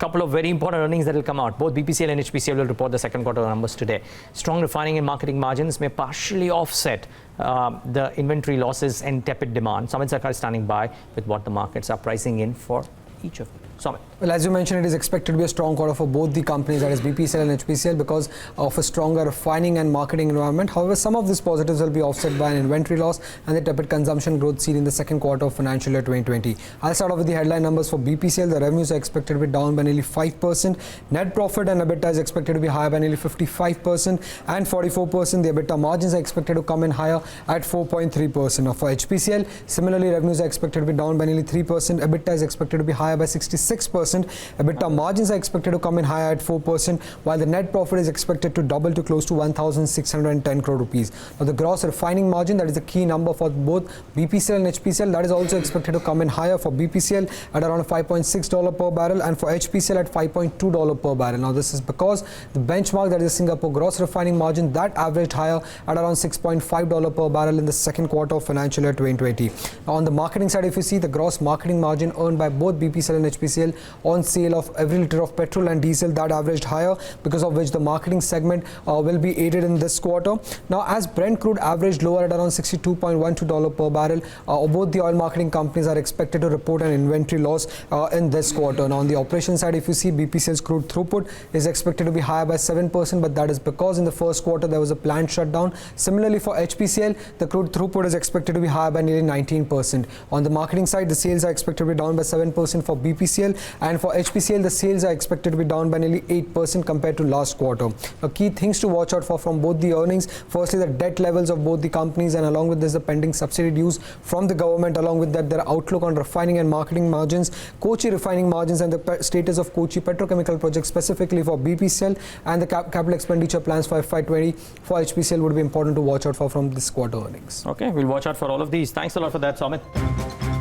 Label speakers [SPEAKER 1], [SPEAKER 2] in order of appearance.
[SPEAKER 1] couple of very important earnings that will come out. Both BPCL and HPCL will report the second quarter numbers today. Strong refining and marketing margins may partially offset the inventory losses and tepid demand. Soumeet Sarkar is standing by with what the markets are pricing in for each of them. Soumeet.
[SPEAKER 2] Well, as you mentioned, it is expected to be a strong quarter for both the companies, that is BPCL and HPCL, because of a stronger refining and marketing environment. However, some of these positives will be offset by an inventory loss and the tepid consumption growth seen in the second quarter of financial year 2020. I'll start off with the headline numbers for BPCL. The revenues are expected to be down by nearly 5%. Net profit and EBITDA is expected to be higher by nearly 55% and 44%. The EBITDA margins are expected to come in higher at 4.3%. Now, for HPCL, similarly, revenues are expected to be down by nearly 3%. EBITDA is expected to be higher by 66%. EBITDA margins are expected to come in higher at 4%, while the net profit is expected to double to close to 1,610 crore rupees. Now, the gross refining margin, that is the key number for both BPCL and HPCL, that is also expected to come in higher for BPCL at around $5.6 per barrel and for HPCL at $5.2 per barrel. Now, this is because the benchmark, that is the Singapore gross refining margin, that averaged higher at around $6.5 per barrel in the second quarter of financial year 2020. Now, on the marketing side, if you see the gross marketing margin earned by both BPCL and HPCL on sale of every liter of petrol and diesel, that averaged higher, because of which the marketing segment will be aided in this quarter. Now, as Brent crude averaged lower at around $62.12 per barrel, both the oil marketing companies are expected to report an inventory loss in this quarter. Now, on the operation side, if you see, BPCL's crude throughput is expected to be higher by 7%, but that is because in the first quarter there was a planned shutdown. Similarly, for HPCL, the crude throughput is expected to be higher by nearly 19%. On the marketing side, the sales are expected to be down by 7% for BPCL, and for HPCL, the sales are expected to be down by nearly 8% compared to last quarter. Now, key things to watch out for from both the earnings: firstly, the debt levels of both the companies, and along with this, the pending subsidy dues from the government. Along with that, their outlook on refining and marketing margins, Kochi refining margins, and the status of Kochi petrochemical project specifically for BPCL, and the capital expenditure plans for FY20 for HPCL would be important to watch out for from this quarter earnings.
[SPEAKER 1] Okay, we'll watch out for all of these. Thanks a lot for that, Soumeet.